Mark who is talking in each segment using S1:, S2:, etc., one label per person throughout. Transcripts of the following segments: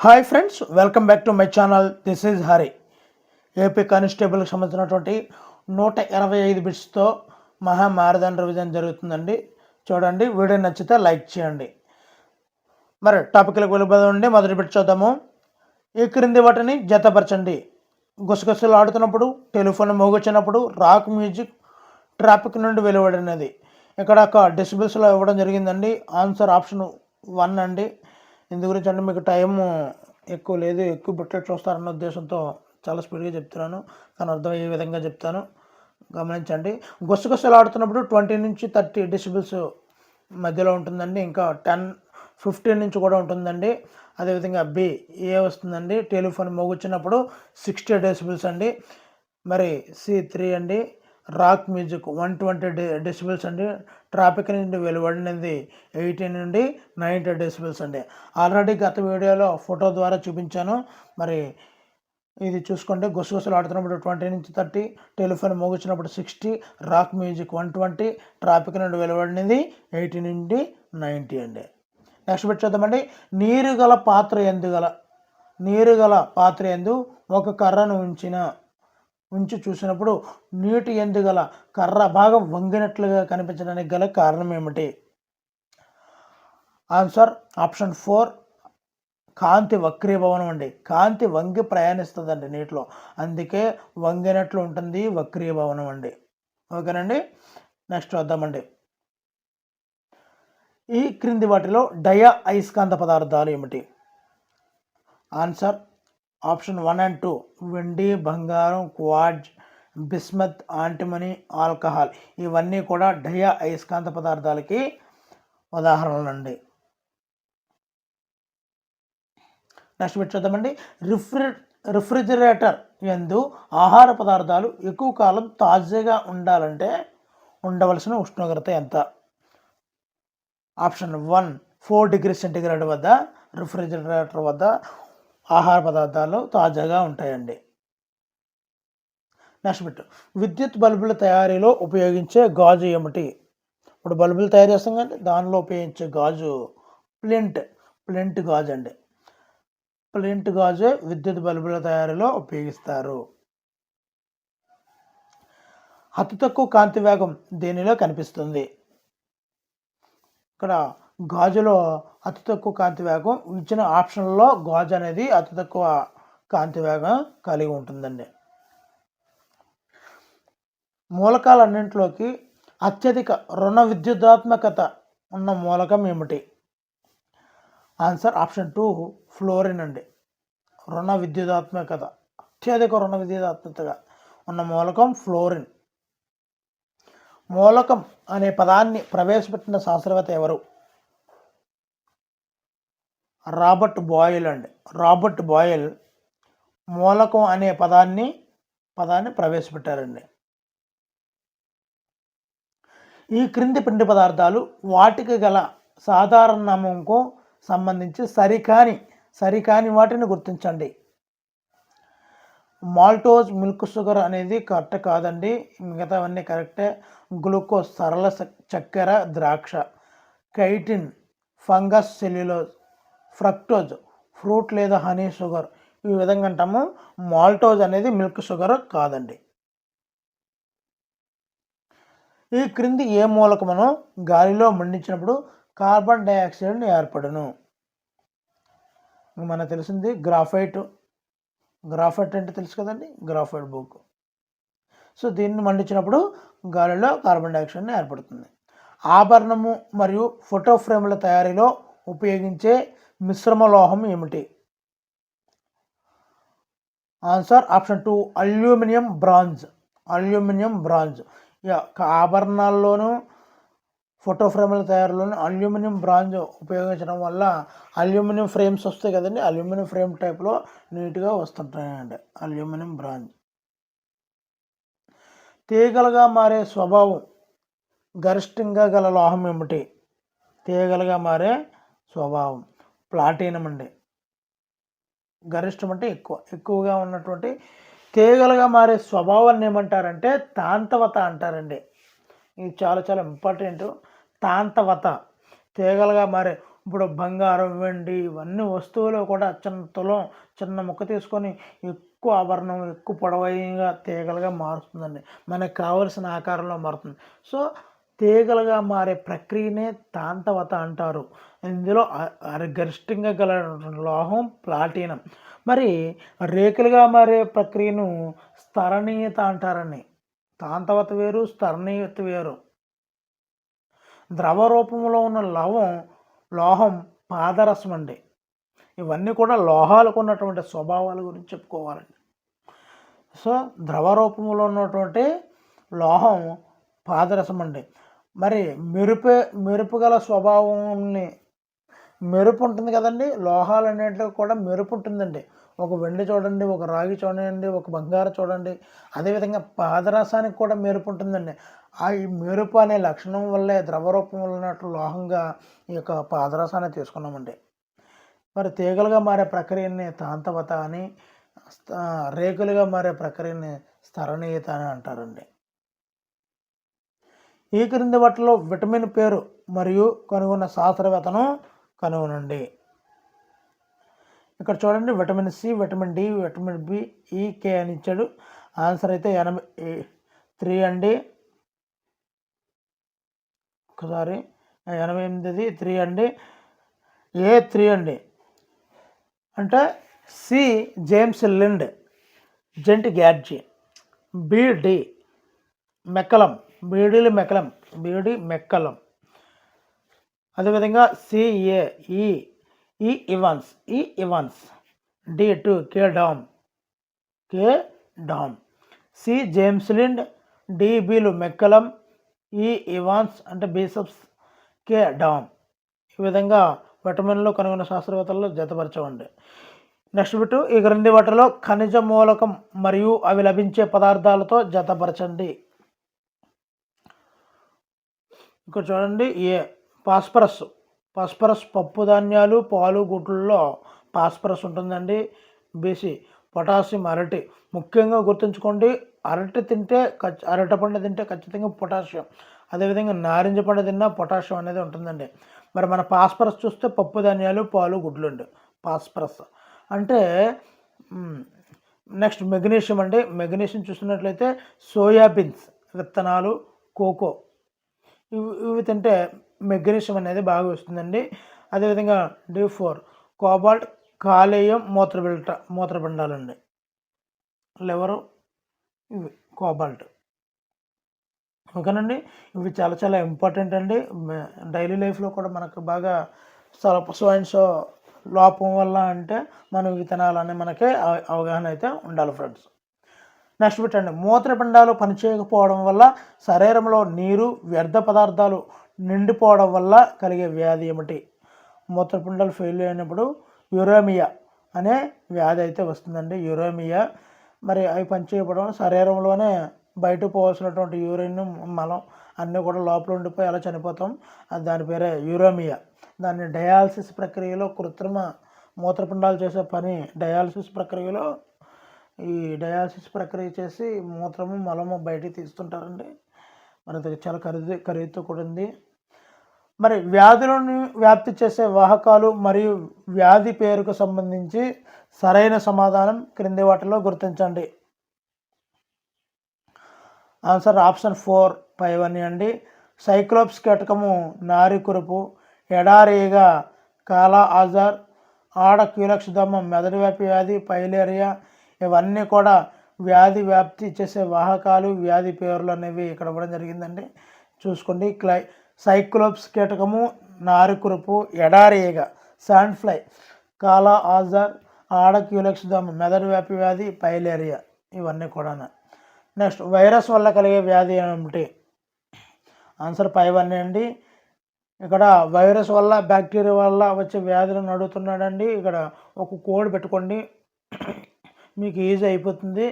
S1: Hi friends, welcome back to my channel. This is Hari. AP కానిస్టేబుల్కి సంబంధించినటువంటి 125 బిట్స్తో మహా marathon revision జరుగుతుందండి. చూడండి, వీడియో నచ్చితే లైక్ చేయండి. మరి టాపిక్లకు వెళ్ళిపోదామండి. మొదటి బిట్ చూద్దాము. ఈ క్రింది వాటిని జతపరచండి. గుసగుసలు ఆడుతున్నప్పుడు, టెలిఫోన్ మోగొచ్చినప్పుడు, రాక్ మ్యూజిక్, ట్రాఫిక్ నుండి వెలువడినది. ఇక్కడ ఒక డెసిబిల్స్లో ఇవ్వడం జరిగిందండి. ఆన్సర్ ఆప్షన్ 1 అండి. ఇందు గురించి అంటే మీకు టైం ఎక్కువ లేదు, ఎక్కువ బిట్లు చూస్తారన్న ఉద్దేశంతో చాలా స్పీడ్గా చెప్తున్నాను, కానీ అర్థమయ్యే విధంగా చెప్తాను, గమనించండి. గుసగుసలు ఆడుతున్నప్పుడు 20 నుంచి 30 డెసిబిల్స్ మధ్యలో ఉంటుందండి. ఇంకా 10-15 నుంచి కూడా ఉంటుందండి. అదేవిధంగా బి ఏ వస్తుందండి. టెలిఫోన్ మోగుచ్చినప్పుడు 60 డెసిబిల్స్ అండి. మరి C3 అండి. రాక్ మ్యూజిక్ 120 డెసిబిల్స్ అండి. ట్రాఫిక్ నుండి వెలువడినది 80 నుండి 90 డెసిబిల్స్ అండి. ఆల్రెడీ గత వీడియోలో ఫోటో ద్వారా చూపించాను. మరి ఇది చూసుకోండి. గుసగుసలు ఆడుతున్నప్పుడు 20 నుంచి 30, టెలిఫోన్ మోగించినప్పుడు 60, రాక్ మ్యూజిక్ 120, ట్రాఫిక్ నుండి వెలువడినది 80 నుండి 90 అండి. నెక్స్ట్ బిట్ చూద్దామండి. నీరు గల పాత్ర ఎందు ఒక కర్రను ఉంచి చూసినప్పుడు నీటి ఎందుగల కర్ర భాగం వంగినట్లుగా కనిపించడానికి గల కారణం ఏమిటి? ఆన్సర్ ఆప్షన్ 4, కాంతి వక్రీభవనం అండి. కాంతి వంగి ప్రయాణిస్తుందండి నీటిలో, అందుకే వంగినట్లు ఉంటుంది, వక్రీభవనం అండి. ఓకేనండి. నెక్స్ట్ వద్దామండి. ఈ క్రింది వాటిలో అయస్కాంత పదార్థాలు ఏమిటి? ఆన్సర్ ఆప్షన్ 1 and 2, వెండి, బంగారం, క్వార్ట్జ్, బిస్మత్, యాంటిమనీ, ఆల్కహాల్. ఇవన్నీ కూడా అయస్కాంత పదార్థాలకి ఉదాహరణలు అండి. నెక్స్ట్ బిట్ చూద్దామండి. రిఫ్రిజిరేటర్ యందు ఆహార పదార్థాలు ఎక్కువ కాలం తాజాగా ఉండాలంటే ఉండవలసిన ఉష్ణోగ్రత ఎంత? ఆప్షన్ 1, 4 degrees సెంటీగ్రేడ్ వద్ద రిఫ్రిజిరేటర్ వద్ద ఆహార పదార్థాలు తాజాగా ఉంటాయండి. Next bit. విద్యుత్ బల్బుల తయారీలో ఉపయోగించే గాజు ఏమిటి? ఇప్పుడు బల్బులు తయారు చేస్తాం కానీ దానిలో ఉపయోగించే గాజు ప్లింట్ గాజు అండి. ప్లింట్ గాజు విద్యుత్ బల్బుల తయారీలో ఉపయోగిస్తారు. అతి తక్కువ కాంతి వేగం దేనిలో కనిపిస్తుంది? ఇక్కడ గాజులో అతి తక్కువ కాంతి వేగం ఇచ్చిన ఆప్షన్లో గాజు అనేది అతి తక్కువ కాంతి వేగం కలిగి ఉంటుందండి. మూలకాలన్నింటిలోకి అత్యధిక రుణ విద్యుదాత్మకత ఉన్న మూలకం ఏమిటి? ఆన్సర్ ఆప్షన్ 2, ఫ్లోరిన్ అండి. అత్యధిక రుణ విద్యుదాత్మకత ఉన్న మూలకం ఫ్లోరిన్. మూలకం అనే పదాన్ని ప్రవేశపెట్టిన శాస్త్రవేత్త ఎవరు? రాబర్ట్ బాయిల్ మూలకం అనే పదాన్ని ప్రవేశపెట్టారండి. ఈ క్రింది పిండి పదార్థాలు వాటికి గల సాధారణ నామంకు సంబంధించి సరికాని వాటిని గుర్తించండి. మాల్టోజ్ మిల్క్ షుగర్ అనేది కరెక్ట్ కాదండి, మిగతావన్నీ కరెక్టే. గ్లూకోజ్ సరళ చక్కెర ద్రాక్ష, chitin fungus cellulose, fructose fruit లేదా హనీ షుగర్. ఈ విధంగా అంటాము. మాల్టోజ్ అనేది మిల్క్ షుగర్ కాదండి. ఈ క్రింది ఏ మూలకమును గాలిలో మండించినప్పుడు కార్బన్ డైఆక్సైడ్ ఏర్పడును? మనకు తెలిసింది గ్రాఫైట్ అంటే తెలుసు కదండి, గ్రాఫైట్ బుక్. సో దీన్ని మండించినప్పుడు గాలిలో కార్బన్ డైఆక్సైడ్ ఏర్పడుతుంది. ఆభరణము మరియు ఫోటో ఫ్రేముల తయారీలో ఉపయోగించే మిశ్రమ లోహం ఏమిటి? Answer option 2, aluminium bronze. ఆభరణాల్లోనూ ఫోటో ఫ్రేముల తయారీలోనూ అల్యూమినియం బ్రాంజ్ ఉపయోగించడం వల్ల అల్యూమినియం ఫ్రేమ్స్ వస్తాయి కదండి, అల్యూమినియం ఫ్రేమ్ టైప్లో నీట్గా వస్తుంటాయండి అల్యూమినియం బ్రాంజ్. తీగలుగా మారే స్వభావం గరిష్టంగా గల లోహం ఏమిటి? తీగలుగా మారే స్వభావం ప్లాటినం అండి. గరిష్టం అంటే ఎక్కువగా ఉన్నటువంటి తీగలుగా మారే స్వభావాన్ని ఏమంటారంటే తాంతవత అంటారండి. ఇది చాలా చాలా ఇంపార్టెంట్. తాంతవత తీగలుగా మారే ఇప్పుడు బంగారం, వెండి ఇవన్నీ వస్తువులు కూడా చిన్న తులం చిన్న ముక్క తీసుకొని ఎక్కువ ఆభరణం, ఎక్కువ పొడవైనగా తీగలుగా మారుస్తుందండి. మనకు కావలసిన ఆకారంలో మారుతుంది. సో తీగలుగా మారే ప్రక్రియనే తాంతవత అంటారు. ఇందులో గరిష్టంగా గల లోహం ప్లాటినం. మరి రేకులుగా మారే ప్రక్రియను స్థరణీయత అంటారండి. తాంతవత వేరు, స్థరణీయత వేరు. ద్రవ రూపంలో ఉన్న లోహం పాదరసం అండి. ఇవన్నీ కూడా లోహాలకు ఉన్నటువంటి స్వభావాల గురించి చెప్పుకోవాలండి. సో ద్రవ రూపంలో ఉన్నటువంటి లోహం పాదరసం అండి. మరి మెరుపు గల స్వభావాన్ని మెరుపు ఉంటుంది కదండి. లోహాలు అనేటివి కూడా మెరుపు ఉంటుందండి. ఒక వెండి చూడండి, ఒక రాగి చూడండి, ఒక బంగారం చూడండి. అదేవిధంగా పాదరసానికి కూడా మెరుపు ఉంటుందండి. ఈ మెరుపు అనే లక్షణం వల్లే ద్రవరూపంలో ఉన్నట్లు లోహంగా ఈ యొక్క పాదరసాన్ని తీసుకున్నామండి. మరి తీగలుగా మారే ప్రక్రియని తాంతవత అని, రేకులుగా మారే ప్రక్రియని స్థరణీయత అని అంటారండి. ఈ క్రింది వాటిలో విటమిన్ పేరు మరియు కనుగొన్న శాస్త్రవేత్తను కనుగొనండి. ఇక్కడ చూడండి, vitamin C, vitamin D, vitamin B, E, K అని ఇచ్చాడు. ఆన్సర్ అయితే 3 అండి. ఒకసారి 88 3 అండి. ఏ 3 అండి. అంటే సి జేమ్స్ లిండ్, జెంట్ గ్యాడ్జీ. B McCollum, B D McCollum. అదేవిధంగా C A E Evans. D2 K Dam. C James Lind, D బీలు మెక్కలం, ఈ ఇవాన్స్ అంటే బిషప్స్, కే డామ్. ఈ విధంగా విటమిన్లు కనుగొన్న శాస్త్రవేత్తలు జతపరచవండి. నెక్స్ట్ బిట్, ఈ క్రింది వాటిలో ఖనిజ మూలకం మరియు అవి లభించే పదార్థాలతో జతపరచండి. ఇక్కడ చూడండి, ఏ ఫాస్ఫరస్ పప్పు ధాన్యాలు, పాలు, గుడ్లలో ఫాస్ఫరస్ ఉంటుందండి. బీసీ పొటాషియం అరటి. ముఖ్యంగా గుర్తుంచుకోండి, అరటిపండు తింటే ఖచ్చితంగా పొటాషియం. అదేవిధంగా నారింజ పండు తిన్నా పొటాషియం అనేది ఉంటుందండి. మరి మన ఫాస్ఫరస్ చూస్తే పప్పు ధాన్యాలు, పాలు, గుడ్లు అండి ఫాస్ఫరస్ అంటే. నెక్స్ట్ మెగ్నీషియం అండి. మెగ్నీషియం చూస్తున్నట్లయితే సోయాబీన్స్ విత్తనాలు, కోకో ఇవి తింటే మెగ్నీషియం అనేది బాగా వస్తుందండి. అదేవిధంగా D4 కోబాల్ట్, కాలేయం, మూత్రపిండాలండి. లివరు, ఇవి కోబాల్ట్. ఓకేనండి. ఇవి చాలా ఇంపార్టెంట్ అండి. డైలీ లైఫ్లో కూడా మనకు బాగా సైన్స్ లోపం వల్ల అంటే మనం ఇవి తినాలని మనకి అవగాహన అయితే ఉండాలి ఫ్రెండ్స్. నెక్స్ట్ పెట్టండి, మూత్రపిండాలు పనిచేయకపోవడం వల్ల శరీరంలో నీరు, వ్యర్థ పదార్థాలు నిండిపోవడం వల్ల కలిగే వ్యాధి ఏమిటి? మూత్రపిండాలు ఫెయిల్ అయినప్పుడు యురేమియా అనే వ్యాధి అయితే వస్తుందండి. యురేమియా. మరి అవి పనిచేయకపోవడం శరీరంలోనే బయట పోవాల్సినటువంటి యూరిన్, మలం అన్నీ కూడా లోపల ఉండిపోయి అలా చనిపోతాం. దాని పేరే యురేమియా. దాన్ని డయాలసిస్ ప్రక్రియలో, కృత్రిమ మూత్రపిండాలు చేసే పని డయాలసిస్ ప్రక్రియలో, ఈ డయాలసిస్ ప్రక్రియ చేసి మూత్రము, మలము బయటికి తీస్తుంటారండి. మరి అది చాలా ఖరీదుతో కూడింది. మరి వ్యాధులను వ్యాప్తి చేసే వాహకాలు మరియు వ్యాధి పేరుకు సంబంధించి సరైన సమాధానం క్రింది వాటిలో గుర్తించండి. ఆన్సర్ ఆప్షన్ 4 పైవన్నీ అండి. సైక్లోప్స్ కీటకము నారికురుపు, ఎడారీగా కాలా ఆజార్, ఆడ క్యూలక్షదమ్మ మెదడు వ్యాపి వ్యాధి, పైలేరియా. ఇవన్నీ కూడా వ్యాధి వ్యాప్తి చేసే వాహకాలు, వ్యాధి పేర్లు అనేవి ఇక్కడ ఇవ్వడం జరిగిందండి. చూసుకోండి. సైక్లోప్స్ కీటకము నారికురుపు, ఎడారీగా శాండ్ ఫ్లై, కాలా ఆజార్, ఆడ క్యూలక్షదమ్మ మెదడు వ్యాపి వ్యాధి, పైలేరియా. ఇవన్నీ కూడా. నెక్స్ట్, వైరస్ వల్ల కలిగే వ్యాధి ఏమిటి? ఆన్సర్ పైవన్నీ అండి. ఇక్కడ వైరస్ వల్ల, బ్యాక్టీరియా వల్ల వచ్చే వ్యాధులను అడుగుతున్నాడండి. ఇక్కడ ఒక కోడ్ పెట్టుకోండి, మీకు ఈజీ అయిపోతుంది.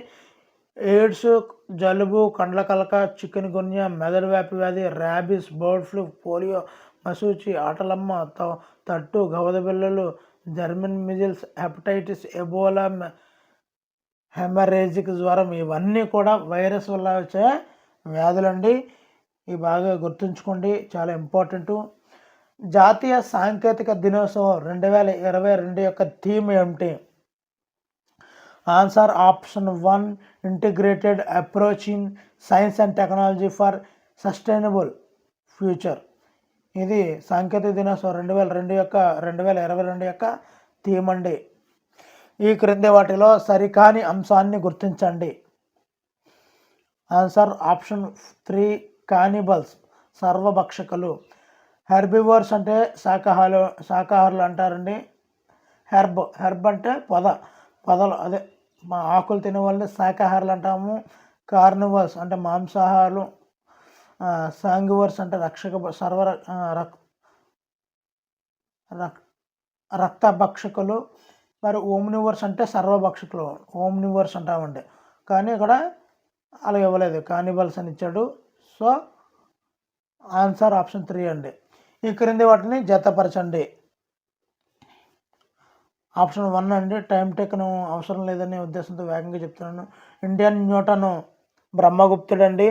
S1: ఎయిడ్స్, జలుబు, కండ్ల కలక, చికెన్ గున్యా, మెదడు వ్యాపి వ్యాధి, ర్యాబీస్, బర్డ్ ఫ్లూ, పోలియో, మసూచి, ఆటలమ్మ, తట్టు, గవద బిళ్ళలు, German measles, hepatitis, Ebola, haemorrhagic జ్వరం. ఇవన్నీ కూడా వైరస్ వల్ల వచ్చే వ్యాధులండి. ఇవి బాగా గుర్తుంచుకోండి, చాలా ఇంపార్టెంటు. జాతీయ సాంకేతిక దినోత్సవం 2022 యొక్క థీమ్ ఏమిటి? Answer option 1 integrated approach in science and technology for sustainable future. ఇది సాంకేతిక దినోత్సవం 2022 యొక్క థీమ్ అండి. ఈ క్రింది వాటిలో సరికాని అంశాన్ని గుర్తించండి. Answer option 3 కానిబల్స్ సర్వభక్షకులు. హెర్బివోర్స్ అంటే శాకాహారులు అంటారండి. హెర్బ్ అంటే పొదలు అదే మా ఆకులు తినే వాళ్ళని శాకాహారులు అంటాము. కార్నివర్స్ అంటే మాంసాహారులు. సాంగివర్స్ అంటే రక్తభక్షకులు. మరి ఓమ్నివర్స్ అంటే సర్వభక్షకులు, ఓమ్నివర్స్ అంటామండి. కానీ ఇక్కడ అలా ఇవ్వలేదు, కానిబల్స్ అని ఇచ్చాడు. సో ఆన్సర్ ఆప్షన్ 3 అండి. ఈ క్రింది వాటిని జతపరచండి. ఆప్షన్ 1 అండి, టైం టేకను అవసరం లేదనే ఉద్దేశంతో వేగంగా చెప్తున్నాను. ఇండియన్ న్యూటన్ బ్రహ్మగుప్తుడండి.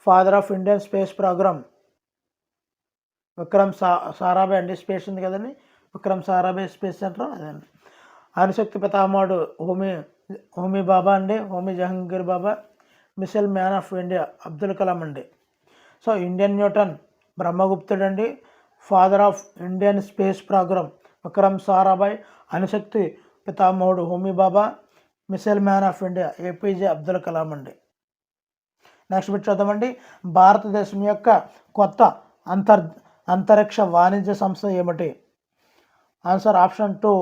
S1: Father of Indian space programme Vikram Sarabhai అండి. స్పేస్ ఉంది కదండి, విక్రమ్ సారాభాయ్ స్పేస్ సెంటర్ అదండి. అణుశక్తి పితామహుడు హోమీ బాబా అండి, Homi Jehangir Bhabha. Missile man of India Abdul Kalam అండి. సో ఇండియన్ న్యూటన్ బ్రహ్మగుప్తుడండి. Father of Indian space programme Vikram Sarabhai. అణుశక్తి పితామహుడు Homi Bhabha. Missile man of India APJ Abdul Kalam అండి. నెక్స్ట్ బిట్ చూద్దామండి. భారతదేశం యొక్క కొత్త అంతరిక్ష వాణిజ్య సంస్థ ఏమిటి? Answer option 2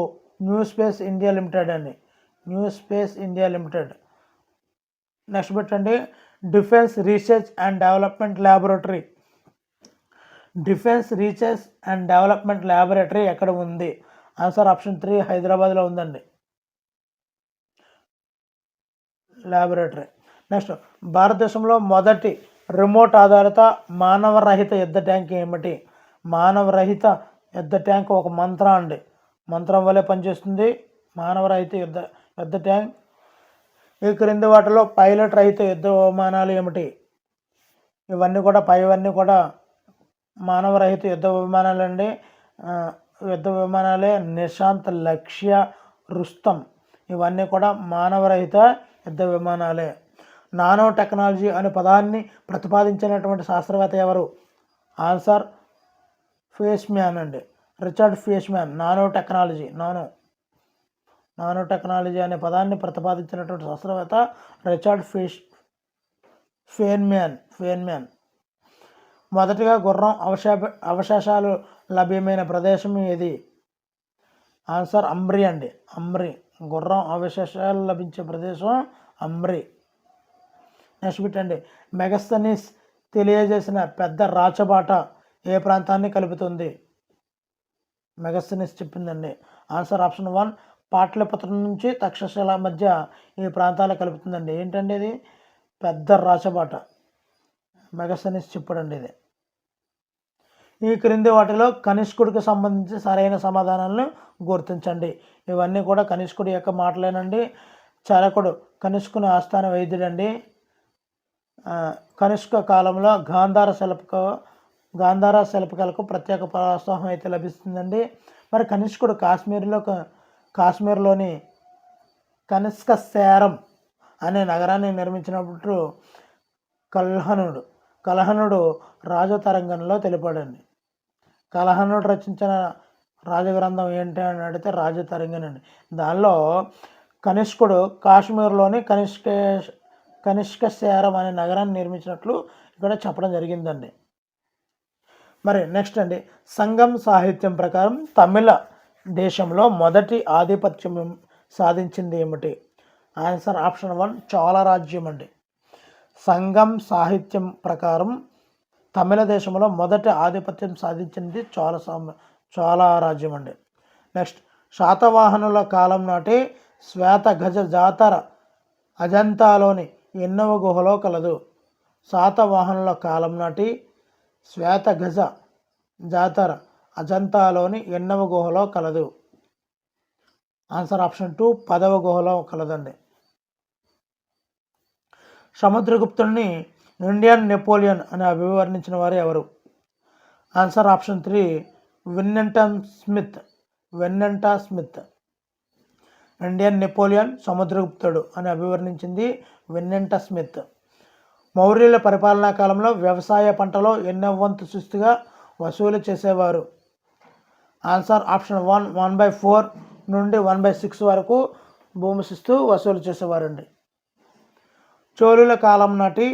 S1: new space India limited అండి. New space India limited. Next bit అండి, defence research and development laboratory. Defence research and development laboratory ఎక్కడ ఉంది? ఆన్సర్ ఆప్షన్ 3 హైదరాబాద్లో ఉందండి ల్యాబొరేటరీ. నెక్స్ట్, భారతదేశంలో మొదటి రిమోట్ ఆధారిత మానవరహిత యుద్ధ ట్యాంక్ ఏమిటి? మానవరహిత యుద్ధ ట్యాంక్ ఒక మంత్రం అండి, మంత్రం వల్లే పనిచేస్తుంది. మానవరహిత యుద్ధ ట్యాంక్. ఈ క్రింది వాటిలో పైలట్ రహిత యుద్ధ విమానాలు ఏమిటి? ఇవన్నీ కూడా మానవరహిత యుద్ధ విమానాలు అండి. యుద్ధ విమానాలే నిశాంత్, లక్ష్య, రుస్తం. ఇవన్నీ కూడా మానవరహిత యుద్ధ విమానాలే. నానో టెక్నాలజీ అనే పదాన్ని ప్రతిపాదించినటువంటి శాస్త్రవేత్త ఎవరు? ఆన్సర్ ఫేస్మ్యాన్ అండి, రిచర్డ్ ఫేస్మ్యాన్. నానో టెక్నాలజీ అనే పదాన్ని ప్రతిపాదించినటువంటి శాస్త్రవేత్త రిచర్డ్ ఫేన్మ్యాన్. మొదటిగా గుర్రం అవశేషాలు లభ్యమైన ప్రదేశం ఏది? ఆన్సర్ అంబ్రి అండి, అంబ్రి. గుర్రం అవశేషాలు లభించే ప్రదేశం అంబ్రి. నెక్స్ట్ బిట్ అండి, మెగస్తనీస్ తెలియజేసిన పెద్ద రాచబాట ఏ ప్రాంతాన్ని కలుపుతుంది? మెగస్తనీస్ చెప్పిందండి. ఆన్సర్ ఆప్షన్ 1 పాటలీపుత్రం నుంచి తక్షశిల మధ్య ఈ ప్రాంతాలు కలుపుతుందండి. ఏంటండి ఇది? పెద్ద రాచబాట. మెగస్తనీస్ చెప్పాడండి ఇది. ఈ క్రింది వాటిలో కనిష్కుడికి సంబంధించి సరైన సమాధానాలను గుర్తించండి. ఇవన్నీ కూడా కనిష్కుడి యొక్క మాటలేనండి. చరకుడు కనిష్కుని ఆస్థాన వైద్యుడండి. కనిష్క కాలంలో గాంధార శిల్పకళకు ప్రత్యేక ప్రోత్సాహం అయితే లభిస్తుందండి. మరి కనిష్కుడు కాశ్మీర్లోని కనిష్క సేరం అనే నగరాన్ని నిర్మించినప్పుడు కల్హనుడు రాజతరంగంలో తెలిపాడండి. కల్హనుడు రచించిన రాజగ్రంథం ఏంటి అని అడిగితే రాజతరంగనండి. దానిలో కనిష్కుడు కాశ్మీర్లోని కనిష్క సేరం అనే నగరాన్ని నిర్మించినట్లు ఇక్కడ చెప్పడం జరిగిందండి. మరి నెక్స్ట్ అండి, సంగం సాహిత్యం ప్రకారం తమిళ దేశంలో మొదటి ఆధిపత్యం సాధించింది ఏమిటి? ఆన్సర్ ఆప్షన్ 1 చోళ రాజ్యం అండి. సంగం సాహిత్యం ప్రకారం తమిళ దేశంలో మొదటి ఆధిపత్యం సాధించింది చోళ రాజ్యం అండి. నెక్స్ట్, శాతవాహనుల కాలం నాటి శ్వేత గజ జాతర అజంతాలోని ఎన్నవ గుహలో కలదు? శాతవాహనుల కాలం నాటి శ్వేత గజ జాతర అజంతాలోని ఎన్నవ గుహలో కలదు? ఆన్సర్ ఆప్షన్ 2 10వ గుహలో కలదండి. సముద్రగుప్తుడిని ఇండియన్ నెపోలియన్ అని అభివర్ణించిన వారు ఎవరు? Answer option 3 Vincent Smith. Indian Napoleon సముద్రగుప్తుడు అని అభివర్ణించింది వెన్నెంటా స్మిత్. మౌర్యుల పరిపాలనా కాలంలో వ్యవసాయ పంటలో ఎన్నో వంతు శిస్తుగా వసూలు చేసేవారు? ఆన్సర్ ఆప్షన్ 1/4 నుండి 1/6 వరకు భూమి శిస్తు వసూలు చేసేవారండి. చోళుల కాలం నాటి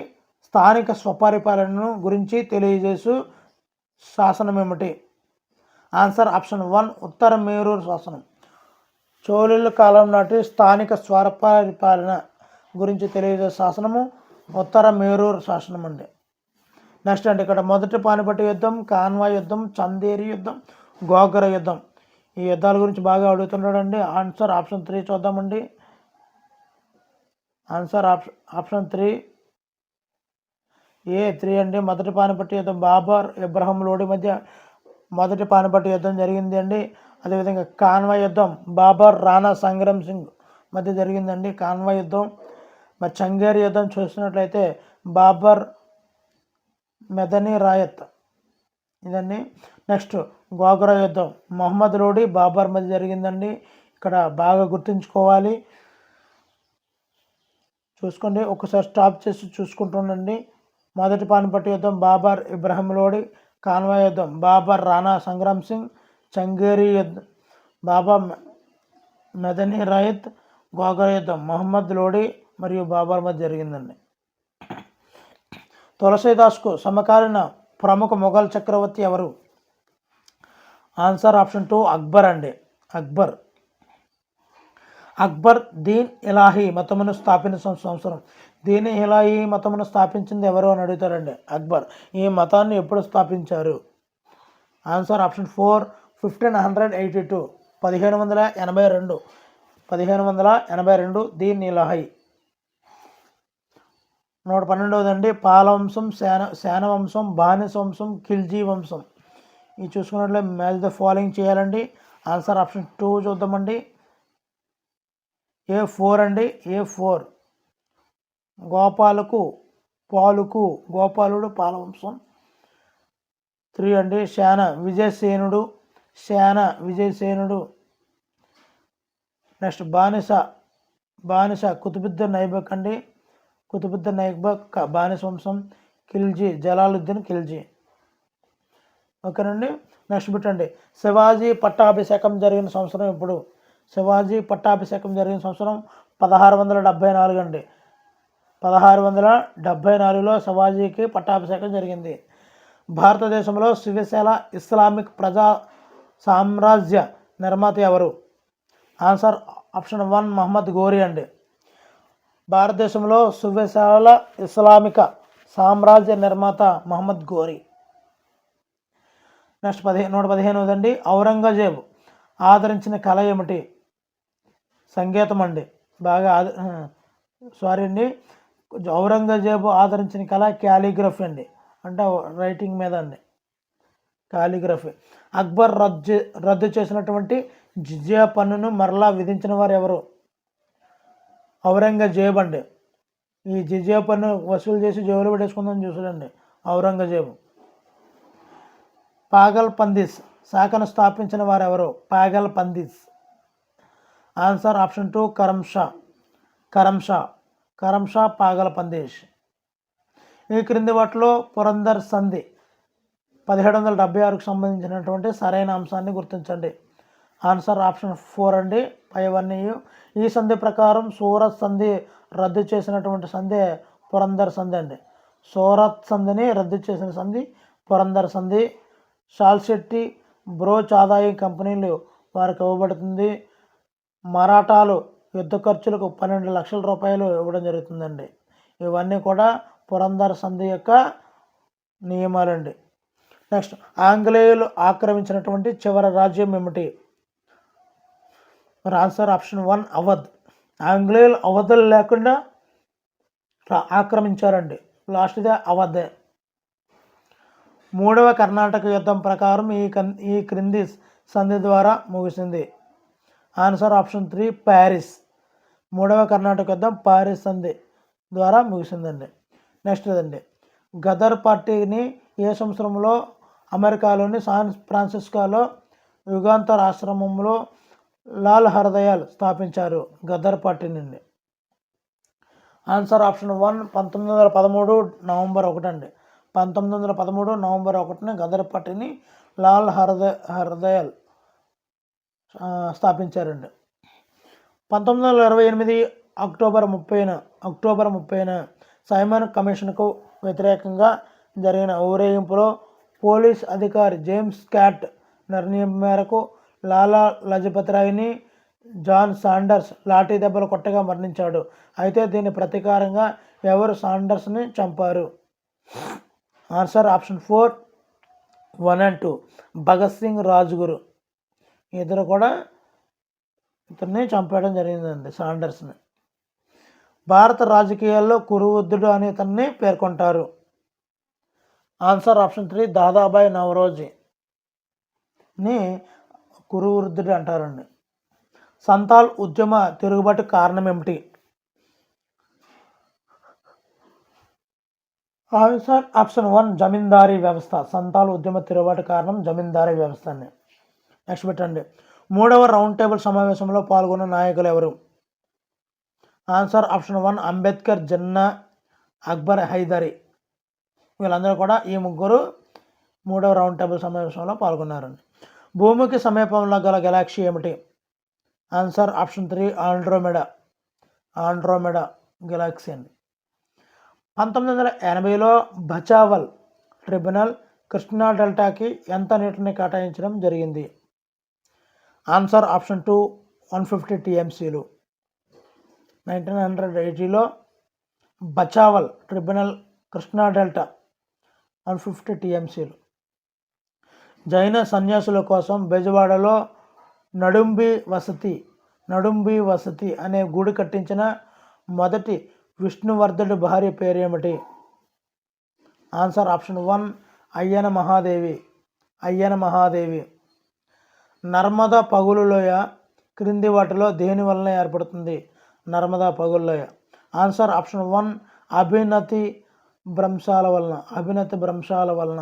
S1: స్థానిక స్వపరిపాలనను గురించి తెలియజేసు శాసనం ఏమిటి? ఆన్సర్ ఆప్షన్ 1 ఉత్తర మేరూరు శాసనం. చోళుల కాలం నాటి స్థానిక స్వపరిపాలన గురించి తెలియజేసే శాసనము ఉత్తర మేరూరు శాసనం అండి. నెక్స్ట్ అండి, ఇక్కడ మొదటి పానిపట్టు యుద్ధం, కాన్వా యుద్ధం, చందేరి యుద్ధం, గోగర యుద్ధం, ఈ యుద్ధాల గురించి బాగా అడుగుతున్నాడండి. ఆన్సర్ ఆప్షన్ 3 చూద్దామండి. ఆన్సర్ ఆప్షన్ 3 అండి. మొదటి పానిపట్టు యుద్ధం బాబర్ ఇబ్రహం లోడి మధ్య మొదటి పానిపట్టు యుద్ధం జరిగింది అండి. అదేవిధంగా కాన్వా యుద్ధం బాబర్ రాణా సంగ్రామ్ సింగ్ మధ్య జరిగిందండి కాన్వా యుద్ధం. మరి చంగేరి యుద్ధం చూసినట్లయితే బాబర్ మెదనీ రాయత్ ఇదండి. నెక్స్ట్ గోగ్ర యుద్ధం మొహమ్మద్ లోడి బాబర్ మధ్య జరిగిందండి. ఇక్కడ బాగా గుర్తుంచుకోవాలి, చూసుకోండి, ఒకసారి స్టాప్ చేసి చూసుకుంటుండండి. మొదటి పానిపట్టు యుద్ధం బాబర్ ఇబ్రహం లోడి, కాన్వా యుద్ధం బాబర్ రాణా సంగ్రామ్ సింగ్, చంగేరి యుద్ధం బాబర్ మెదనీ రాయత్, గోగ్ర యుద్ధం మొహమ్మద్ లోడి మరియు బాబర్ మధ్య జరిగిందండి. తులసీదాస్కు సమకాలీన ప్రముఖ మొఘల్ చక్రవర్తి ఎవరు? ఆన్సర్ ఆప్షన్ 2 అక్బర్ అండి. అక్బర్ దీన్ ఇలాహీ మతమును స్థాపించిన సంవత్సరం. దీన్ ఇలాహీ మతమును స్థాపించింది ఎవరు అని అడుగుతారండి. అక్బర్. ఈ మతాన్ని ఎప్పుడు స్థాపించారు? Answer option 4 1582 1582 Deen Ilahi. 112 పాలవంశం, శానవంశం, బానిస వంశం, ఖిల్జీ వంశం. ఇవి చూసుకున్నట్లే మ్యాచ్ ద ఫాలోయింగ్ చేయాలండి. ఆన్సర్ ఆప్షన్ 2 చూద్దామండి. A4 అండి. A4 గోపాలుడు పాలవంశం. 3 అండి శాన విజయసేనుడు. నెక్స్ట్ బానిస కుతుబుద్దీన్ ఐబక్ అండి. బానిస వంశం. ఖిల్జీ జలాలుద్దీన్ ఖిల్జీ. ఓకేనండి. నెక్స్ట్ పెట్టండి, శివాజీ పట్టాభిషేకం జరిగిన సంవత్సరం ఎప్పుడు? శివాజీ పట్టాభిషేకం జరిగిన సంవత్సరం 1674 అండి. 1674లో శివాజీకి పట్టాభిషేకం జరిగింది. భారతదేశంలో శివసేన ఇస్లామిక్ ప్రజా సామ్రాజ్య నిర్మాత ఎవరు? ఆన్సర్ ఆప్షన్ 1 మహమ్మద్ ఘోరీ అండి. భారతదేశంలో శివసేన ఇస్లామిక సామ్రాజ్య నిర్మాత మహమ్మద్ ఘోరీ. నెక్స్ట్ 115 ఔరంగజేబు ఆదరించిన కళ ఏమిటి? సంగీతం అండి. ఔరంగజేబు ఆదరించిన కళ క్యాలిగ్రఫీ అండి, అంటే రైటింగ్ మీద అండి, కాలిగ్రఫీ. అక్బర్ రద్దు చేసినటువంటి జిజియా పన్నును మరలా విధించిన వారు ఎవరు? ఔరంగజేబు అండి. ఈ జిజియా పన్ను వసూలు చేసి జేబులో పెట్టేసుకుందని చూసాడండి ఔరంగజేబు. పాగల్ పందిస్ శాఖను స్థాపించిన వారు ఎవరు? పాగల్ పందిస్. Answer option 2 Karamshah Pagal Panthis. ఈ క్రింది వాటిలో పురందర్ సంధి 1776కు సంబంధించినటువంటి సరైన అంశాన్ని గుర్తించండి. ఆన్సర్ ఆప్షన్ 4 అండి. పైవన్నీ. ఈ సంధి ప్రకారం సూరత్ సంధి రద్దు చేసినటువంటి సంధి పురందర్ సంధి అండి. సూరత్ సంధిని రద్దు చేసిన సంధి పురందర్ సంధి. షాల్శెట్టి బ్రోచ్ ఆదాయం కంపెనీలు వారికి ఇవ్వబడుతుంది. మరాఠాలు యుద్ధ ఖర్చులకు 12 లక్షల రూపాయలు ఇవ్వడం జరుగుతుందండి. ఇవన్నీ కూడా పురందర్ సంధి యొక్క నియమాలండి. నెక్స్ట్, ఆంగ్లేయులు ఆక్రమించినటువంటి చివరి రాజ్యం ఏమిటి? మరి ఆన్సర్ ఆప్షన్ 1 అవధ్. ఆంగ్లేయులు అవధులు లేకుండా ఆక్రమించారండి. లాస్ట్దే అవధే. 3వ కర్ణాటక యుద్ధం ప్రకారం ఈ క్రింది సంధి ద్వారా ముగిసింది. Answer option 3 Paris. 3వ కర్ణాటక యుద్ధం ప్యారిస్ సంధి ద్వారా ముగిసిందండి. నెక్స్ట్ అండి, గదర్ పార్టీని ఏ సంవత్సరంలో అమెరికాలోని శాన్ ఫ్రాన్సిస్కోలో యుగాంతర్ ఆశ్రమంలో లాల్ హర్దయాల్ స్థాపించారు? గదర్ పార్టీ నుండి. ఆన్సర్ ఆప్షన్ 1 1913 నవంబర్ 1 అండి. 1913 నవంబర్ 1న గదర్ పార్టీని లాల్ హర్దయాల్ స్థాపించారండి. 1928 అక్టోబర్ 30న సైమన్ కమిషన్కు వ్యతిరేకంగా జరిగిన ఊరేగింపులో పోలీస్ అధికారి జేమ్స్ క్యాట్ నిర్ణయం మేరకు లాలా లజపత్ రాయ్ని జాన్ సాండర్స్ లాఠీ దెబ్బలు కొట్టగా మరణించాడు. అయితే దీని ప్రతీకారంగా ఎవరు సాండర్స్ని చంపారు? Answer option 4 1 and 2 Bhagat Singh, Rajguru ఇద్దరు కూడా ఇతన్ని చంపేయడం జరిగిందండి, సాండర్స్ని. భారత రాజకీయాల్లో కురువృద్ధుడు అని ఇతన్ని పేర్కొంటారు. ఆన్సర్ ఆప్షన్ 3 దాదాబాయ్ నవరోజీని కురువృద్ధుడు అంటారండి. సంతాల్ ఉద్యమ తిరుగుబాటు కారణం ఏమిటి? ఆన్సర్ ఆప్షన్ 1 జమీందారీ వ్యవస్థ. సంతాల్ ఉద్యమ తిరుగుబాటు కారణం జమీందారీ వ్యవస్థ అండి. నెక్స్ట్ పెట్టండి. 3వ రౌండ్ టేబుల్ సమావేశంలో పాల్గొన్న నాయకులు ఎవరు? Answer option 1 Ambedkar, Jinnah, Akbar Hydari. వీళ్ళందరూ కూడా ఈ ముగ్గురు 3వ రౌండ్ టేబుల్ సమావేశంలో పాల్గొన్నారండి. భూమికి సమీపంలో గల గెలాక్సీ ఏమిటి? ఆన్సర్ ఆప్షన్ 3 ఆండ్రోమెడా గెలాక్సీ అండి. 1980లో బచావల్ ట్రిబ్యునల్ కృష్ణా డెల్టాకి ఎంత నీటిని కేటాయించడం జరిగింది? ఆన్సర్ ఆప్షన్ 2 150 టీఎంసీలు. 1980లో బచావల్ ట్రిబ్యునల్ కృష్ణా డెల్టా 150 టీఎంసీలు. జైన సన్యాసుల కోసం బెజవాడలో నడుంబి వసతి అనే గుడి కట్టించిన మొదటి విష్ణువర్ధుడి భార్య పేరు ఏమిటి? ఆన్సర్ ఆప్షన్ 1 అయ్యన మహాదేవి. నర్మదా పగులు లోయ క్రింది వాటిలో దేని వలన ఏర్పడుతుంది? నర్మదా పగులు లోయ. ఆన్సర్ ఆప్షన్ 1 అభినతి భ్రంశాల వలన.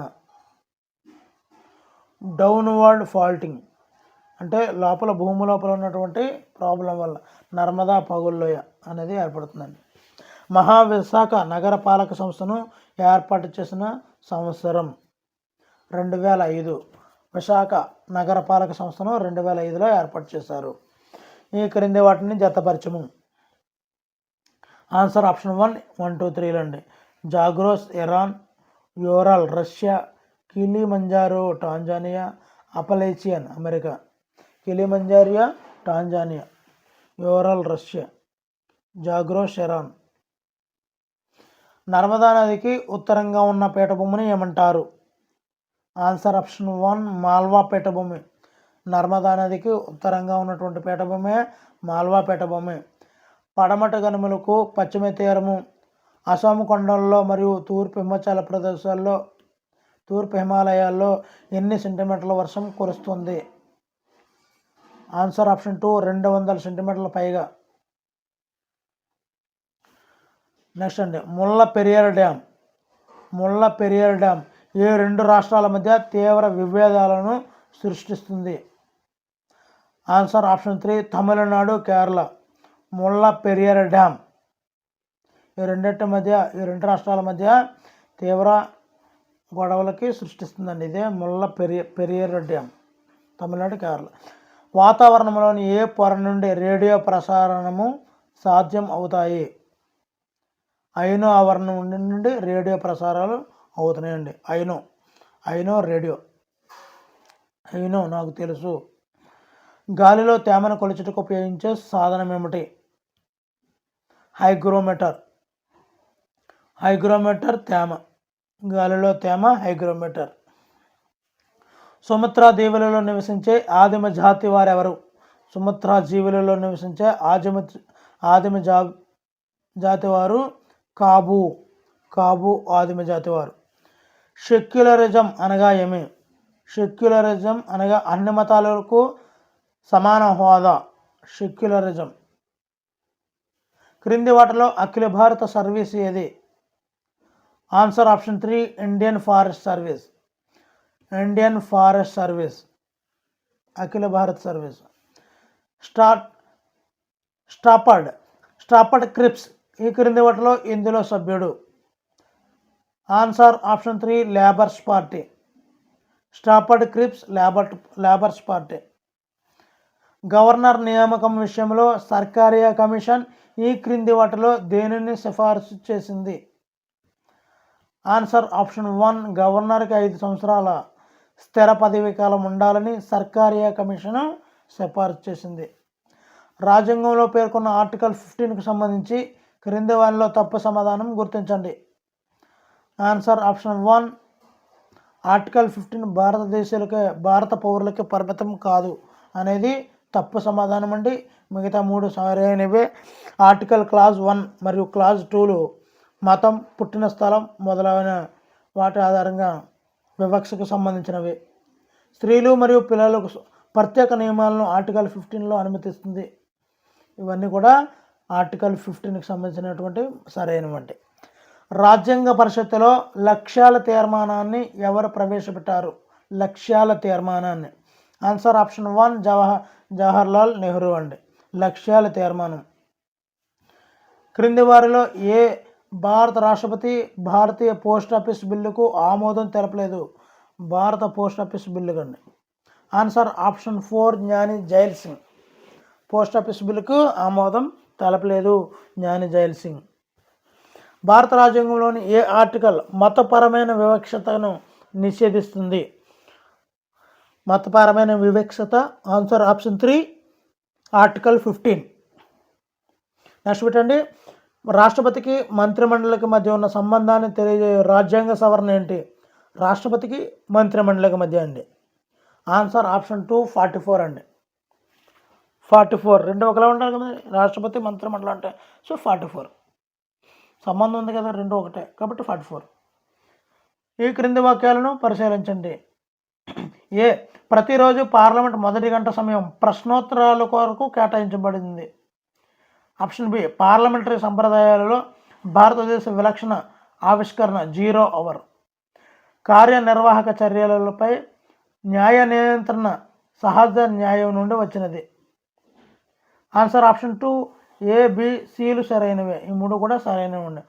S1: డౌన్వర్డ్ ఫాల్టింగ్ అంటే భూమి లోపల ఉన్నటువంటి ప్రాబ్లం వల్ల నర్మదా పగుల్లోయ అనేది ఏర్పడుతుందండి. మహావిశాఖ నగరపాలక సంస్థను ఏర్పాటు చేసిన సంవత్సరం 2005. విశాఖ నగరపాలక సంస్థను 2005లో ఏర్పాటు చేశారు. ఈ క్రింది వాటిని జతపరచము. ఆన్సర్ ఆప్షన్ 1 1 2 3 అండి. Zagros Iran, Ural Russia, Kilimanjaro Tanzania, Appalachian America. Kilimanjaro Tanzania, Ural Russia, Zagros Iran. Narmada నదికి ఉత్తరంగా ఉన్న పీఠభూమిని ఏమంటారు? ఆన్సర్ ఆప్షన్ 1 మాల్వా పీఠభూమి. నర్మదా నదికి ఉత్తరంగా ఉన్నటువంటి పీఠభూమి మాల్వా పీఠభూమి. పడమట గనుములకు పశ్చిమ తీరము, అస్సాం కొండల్లో మరియు తూర్పు హిమాలయాల్లో ఎన్ని సెంటీమీటర్ల వర్షం కురుస్తుంది? ఆన్సర్ ఆప్షన్ 2 200 సెంటీమీటర్ల పైగా. నెక్స్ట్ అండి, ముల్ల పెరియార్ డ్యామ్ ఏ రెండు రాష్ట్రాల మధ్య తీవ్ర విభేదాలను సృష్టిస్తుంది? Answer option 3 Tamil Nadu, Kerala. Mulla Periyar dam ఈ రెండు రాష్ట్రాల మధ్య తీవ్ర గొడవలకి సృష్టిస్తుందండి. ఇదే ముల్ల పెరియార్ డ్యామ్, తమిళనాడు, కేరళ. వాతావరణంలోని ఏ పొర నుండి రేడియో ప్రసారణము సాధ్యం అవుతాయి? ఐనో ఆవరణం నుండి రేడియో ప్రసారాలు అవుతున్నాయండి. ఐనో నాకు తెలుసు. గాలిలో తేమను కొలుచుటకు ఉపయోగించే సాధనం ఏమిటి? హైగ్రోమీటర్ తేమ. గాలిలో తేమ హైగ్రోమీటర్. సుమత్రా దీవులలో నివసించే ఆదిమ జాతి వారెవరు? సుమత్రా జీవులలో నివసించే ఆదిమ జాతివారు కాబు ఆదిమ జాతివారు. సెక్యులరిజం అనగా ఏమి? సెక్యులరిజం అనగా అన్ని మతాలకు సమాన హోదా. సెక్యులరిజం. క్రింది వాటిలో అఖిల భారత సర్వీస్ ఏది? Answer option 3 Indian forest service. Indian forest service, అఖిల భారత్ సర్వీస్. స్టార్ట్ స్టాపర్డ్ క్రిప్స్ ఈ క్రింది వాటిలో ఇందులో సభ్యుడు? Answer option 3 Labour's party. Stafford Cripps Labour's party. Governor నియామకం విషయంలో సర్కారియా కమిషన్ ఈ క్రింది వాటిలో దేనిని సిఫారసు చేసింది? ఆన్సర్ ఆప్షన్ 1 గవర్నర్కి 5 సంవత్సరాల స్థిర పదవీ కాలం ఉండాలని సర్కారియా కమిషన్ సిఫారసు చేసింది. రాజ్యాంగంలో పేర్కొన్న ఆర్టికల్ 15కు సంబంధించి క్రింది వారిలో తప్పు సమాధానం గుర్తించండి. ఆన్సర్ ఆప్షన్ 1 ఆర్టికల్ 15 భారత పౌరులకి పరిమితం కాదు అనేది తప్పు సమాధానం అండి. మిగతా 3 సరైనవే. ఆర్టికల్ క్లాజ్ 1 మరియు క్లాజ్ 2లు మతం, పుట్టిన స్థలం మొదలైన వాటి ఆధారంగా వివక్షకు సంబంధించినవి. స్త్రీలు మరియు పిల్లలకు ప్రత్యేక నియమాలను ఆర్టికల్ 15లో అనుమతిస్తుంది. ఇవన్నీ కూడా ఆర్టికల్ 15కి సంబంధించినటువంటి సరైనవంటి. రాజ్యాంగ పరిషత్తులో లక్ష్యాల తీర్మానాన్ని ఎవరు ప్రవేశపెట్టారు? లక్ష్యాల తీర్మానాన్ని. ఆన్సర్ ఆప్షన్ 1 జవహర్లాల్ నెహ్రూ అండి. లక్ష్యాల తీర్మానం. క్రింది వారిలో ఏ భారత రాష్ట్రపతి భారతీయ పోస్ట్ ఆఫీస్ బిల్లుకు ఆమోదం తెలపలేదు? భారత పోస్ట్ ఆఫీస్ బిల్లు కండి. ఆన్సర్ ఆప్షన్ 4 జ్ఞాని జైల్ సింగ్. పోస్ట్ ఆఫీస్ బిల్లుకు ఆమోదం తెలపలేదు జ్ఞాని జైల్ సింగ్. భారత రాజ్యాంగంలోని ఏ ఆర్టికల్ మతపరమైన వివక్షతను నిషేధిస్తుంది? మతపరమైన వివక్షత. Answer option 3 article 15. నెక్స్ట్ పెట్టండి. రాష్ట్రపతికి మంత్రిమండలికి మధ్య ఉన్న సంబంధాన్ని తెలియజేయ రాజ్యాంగ సవరణ ఏంటి? రాష్ట్రపతికి మంత్రిమండలికి మధ్య అండి. ఆన్సర్ ఆప్షన్ 2 44 అండి. 44 రెండు ఒకలా ఉండాలి కదా, రాష్ట్రపతి మంత్రిమండలి అంటే. సో 44 సంబంధం ఉంది కదా, రెండు ఒకటే కాబట్టి 44. ఈ క్రింది వాక్యాలను పరిశీలించండి. ఏ ప్రతిరోజు పార్లమెంట్ మొదటి గంట సమయం ప్రశ్నోత్తరాల కొరకు కేటాయించబడింది? ఆప్షన్ బి పార్లమెంటరీ సంప్రదాయాలలో భారతదేశ విలక్షణ ఆవిష్కరణ 0 అవర్. కార్యనిర్వాహక చర్యలపై న్యాయ నియంత్రణ సహజ న్యాయం నుండి వచ్చినది. ఆన్సర్ ఆప్షన్ 2 ఏ, బి, సిలు సరైనవే. ఈ 3 కూడా సరైనవి ఉండే.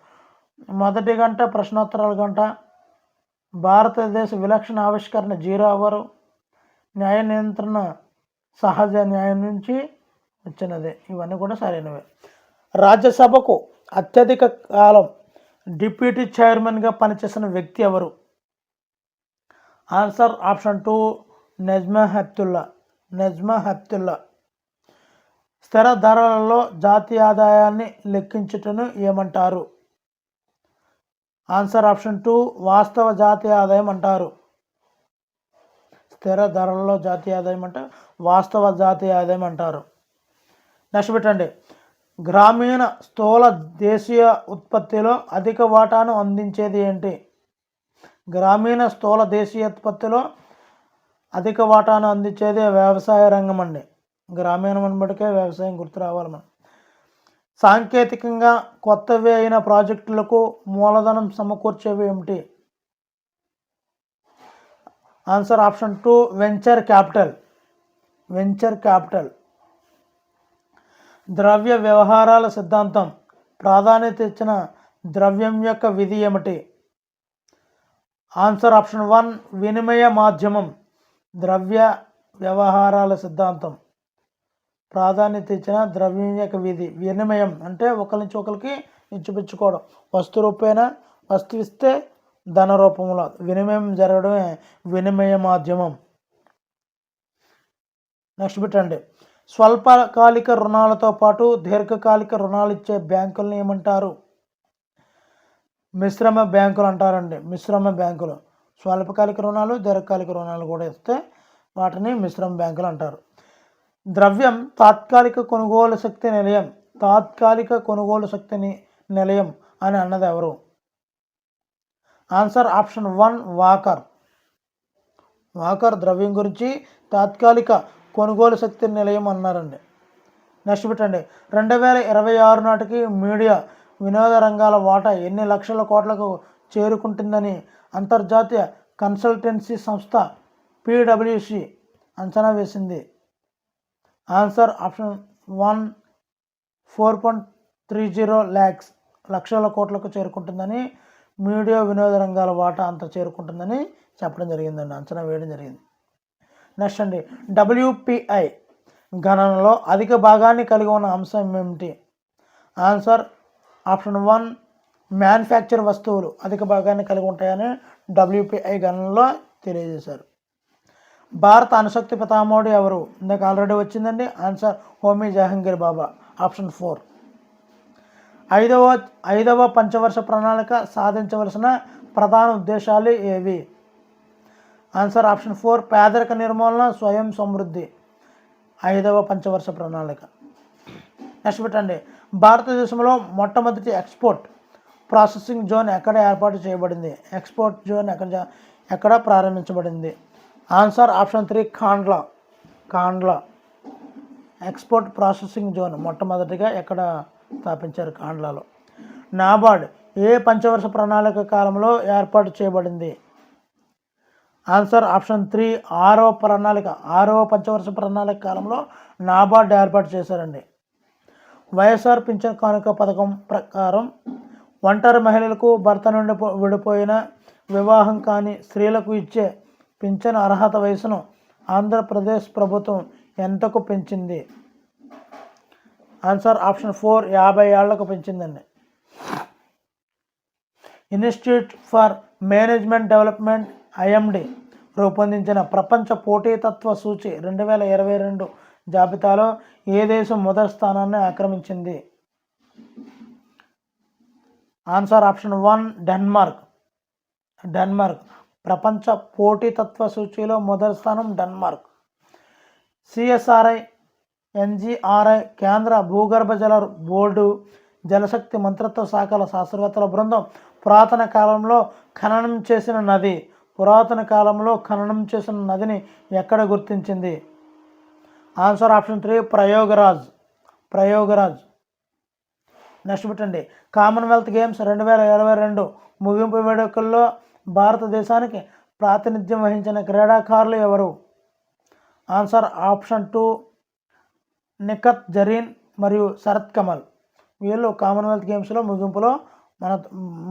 S1: మొదటి గంట ప్రశ్నోత్తరాల గంట, భారతదేశ విలక్షణ ఆవిష్కరణ 0 అవరు, న్యాయ నియంత్రణ సహజ న్యాయం నుంచి వచ్చినది. ఇవన్నీ కూడా సరైనవే. రాజ్యసభకు అత్యధిక కాలం డిప్యూటీ చైర్మన్గా పనిచేసిన వ్యక్తి ఎవరు? Answer option 2 Najma Heptulla. స్థిర ధరలలో జాతీయ ఆదాయాన్ని లెక్కించుటను ఏమంటారు? ఆన్సర్ ఆప్షన్ 2 వాస్తవ జాతీయ ఆదాయం అంటారు. స్థిర ధరలలో జాతీయ ఆదాయం అంటే వాస్తవ జాతీయ ఆదాయం అంటారు. నెక్స్ట్ పెట్టండి. గ్రామీణ స్థూల దేశీయ ఉత్పత్తిలో అధిక వాటాను అందించేది ఏంటి? గ్రామీణ స్థూల దేశీయ ఉత్పత్తిలో అధిక వాటాను అందించేది వ్యవసాయ రంగం అండి. గ్రామీణం అనబడికే వ్యవసాయం గుర్తు రావాలి మనం. సాంకేతికంగా కొత్తవి అయిన ప్రాజెక్టులకు మూలధనం సమకూర్చేవి ఏమిటి? Answer option 2 venture capital. ద్రవ్య వ్యవహారాల సిద్ధాంతం ప్రాధాన్యత ఇచ్చిన ద్రవ్యం యొక్క విధి ఏమిటి? ఆన్సర్ ఆప్షన్ 1 వినిమయ మాధ్యమం. ద్రవ్య వ్యవహారాల సిద్ధాంతం ప్రాధాన్యత ఇచ్చిన ద్రవ్యం యొక్క విధి వినిమయం అంటే ఒకరి నుంచి ఒకరికి ఇచ్చిపుచ్చుకోవడం. వస్తు రూపేణ వస్తువు ఇస్తే ధన రూపంలో వినిమయం జరగడమే వినిమయ మాధ్యమం. నెక్స్ట్ పెట్టండి. స్వల్పకాలిక రుణాలతో పాటు దీర్ఘకాలిక రుణాలు ఇచ్చే బ్యాంకులను ఏమంటారు? మిశ్రమ బ్యాంకులు అంటారండి. మిశ్రమ బ్యాంకులు స్వల్పకాలిక రుణాలు దీర్ఘకాలిక రుణాలు కూడా ఇస్తే వాటిని మిశ్రమ బ్యాంకులు అంటారు. ద్రవ్యం తాత్కాలిక కొనుగోలు శక్తి నిలయం అని అన్నది ఎవరు? ఆన్సర్ ఆప్షన్ 1 వాకర్ ద్రవ్యం గురించి తాత్కాలిక కొనుగోలు శక్తి నిలయం అన్నారండి. నెక్స్ట్ పెట్టండి. 2026 నాటికి మీడియా వినోద రంగాల వాటా ఎన్ని లక్షల కోట్లకు చేరుకుంటుందని అంతర్జాతీయ కన్సల్టెన్సీ సంస్థ పిడబ్ల్యూసి అంచనా వేసింది? ఆన్సర్ ఆప్షన్ 1 4.30 లక్షల కోట్లకు చేరుకుంటుందని, మీడియా వినోద రంగాల వాటా అంత చేరుకుంటుందని చెప్పడం జరిగిందండి, అంచనా వేయడం జరిగింది. నెక్స్ట్ అండి, WPI గణనలో అధిక భాగాన్ని కలిగి ఉన్న అంశం ఏమిటి? ఆన్సర్ ఆప్షన్ 1 మ్యానుఫ్యాక్చర్ వస్తువులు అధిక భాగాన్ని కలిగి ఉంటాయని WPI గణనలో తెలియజేశారు. భారత అణుశక్తి పితామహుడు ఎవరు? ఇందాక ఆల్రెడీ వచ్చిందండి. ఆన్సర్ హోమీ జహంగీర్ బాబా, ఆప్షన్ 4. ఐదవ పంచవర్ష ప్రణాళిక సాధించవలసిన ప్రధాన ఉద్దేశాలు ఏవి? ఆన్సర్ ఆప్షన్ 4 పేదరిక నిర్మూలన, స్వయం సమృద్ధి, 5వ పంచవర్ష ప్రణాళిక. నెక్స్ట్ పెట్టండి, భారతదేశంలో మొట్టమొదటి ఎక్స్పోర్ట్ ప్రాసెసింగ్ జోన్ ఎక్కడ ఏర్పాటు చేయబడింది? ఎక్స్పోర్ట్ జోన్ ఎక్కడ ప్రారంభించబడింది? Answer option 3 Kandla. Export processing zone మొట్టమొదటిగా ఎక్కడ స్థాపించారు? కాండ్లాలో. నాబార్డ్ ఏ పంచవర్ష ప్రణాళిక కాలంలో ఏర్పాటు చేయబడింది? ఆన్సర్ ఆప్షన్ 3 ఆరవ పంచవర్ష ప్రణాళిక కాలంలో నాబార్డ్ ఏర్పాటు చేశారండి. వైఎస్ఆర్ పింఛన్ కానుక పథకం ప్రకారం ఒంటరి మహిళలకు, భర్త నుండి విడిపోయిన, వివాహం కాని స్త్రీలకు ఇచ్చే పింఛన్ అర్హత వయసును ఆంధ్రప్రదేశ్ ప్రభుత్వం ఎంతకు పెంచింది? ఆన్సర్ ఆప్షన్ 4 50 ఏళ్లకు పెంచిందండి. Institute for management development IMD రూపొందించిన ప్రపంచ పోటీతత్వ సూచి 2022 జాబితాలో ఏ దేశం మొదటి స్థానాన్ని ఆక్రమించింది? Answer option 1 Denmark. ప్రపంచ పోటీతత్వ సూచీలో మొదటి స్థానం డెన్మార్క్. CSRI, NGRI, కేంద్ర భూగర్భ జల బోర్డు, జలశక్తి మంత్రిత్వ శాఖల శాస్త్రవేత్తల బృందం పురాతన కాలంలో ఖననం చేసిన నదిని ఎక్కడ గుర్తించింది? Answer option 3 Prayagraj. నెక్స్ట్ పెట్టండి, కామన్వెల్త్ గేమ్స్ 2022 ముగింపు వేడుకల్లో భారతదేశానికి ప్రాతినిధ్యం వహించిన క్రీడాకారులు ఎవరు? ఆన్సర్ ఆప్షన్ 2 నిఖత్ జరీన్ మరియు శరత్ కమల్. వీళ్ళు కామన్వెల్త్ గేమ్స్లో ముగింపులో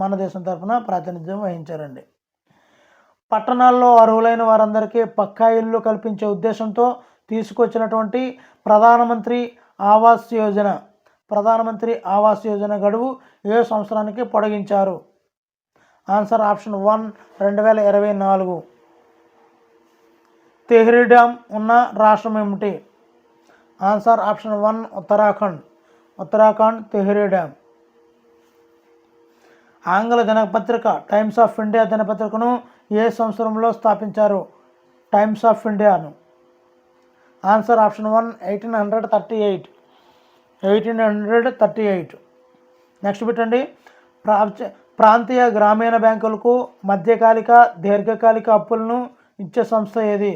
S1: మన దేశం తరఫున ప్రాతినిధ్యం వహించారండి. పట్టణాల్లో అర్హులైన వారందరికీ పక్కా ఇల్లు కల్పించే ఉద్దేశంతో తీసుకొచ్చినటువంటి ప్రధానమంత్రి ఆవాస్ యోజన గడువు ఏ సంవత్సరానికి పొడిగించారు? Answer option 1 2024. తెహ్రీ డ్యామ్ ఉన్న రాష్ట్రం ఏమిటి? Answer option 1 Uttarakhand Tehri dam. ఆంగ్ల దినపత్రిక టైమ్స్ ఆఫ్ ఇండియా దినపత్రికను ఏ సంవత్సరంలో స్థాపించారు? టైమ్స్ ఆఫ్ ఇండియాను. Answer option 1 1838. నెక్స్ట్ పెట్టండి, ప్రాంతీయ గ్రామీణ బ్యాంకులకు మధ్యకాలిక, దీర్ఘకాలిక అప్పులను ఇచ్చే సంస్థ ఏది?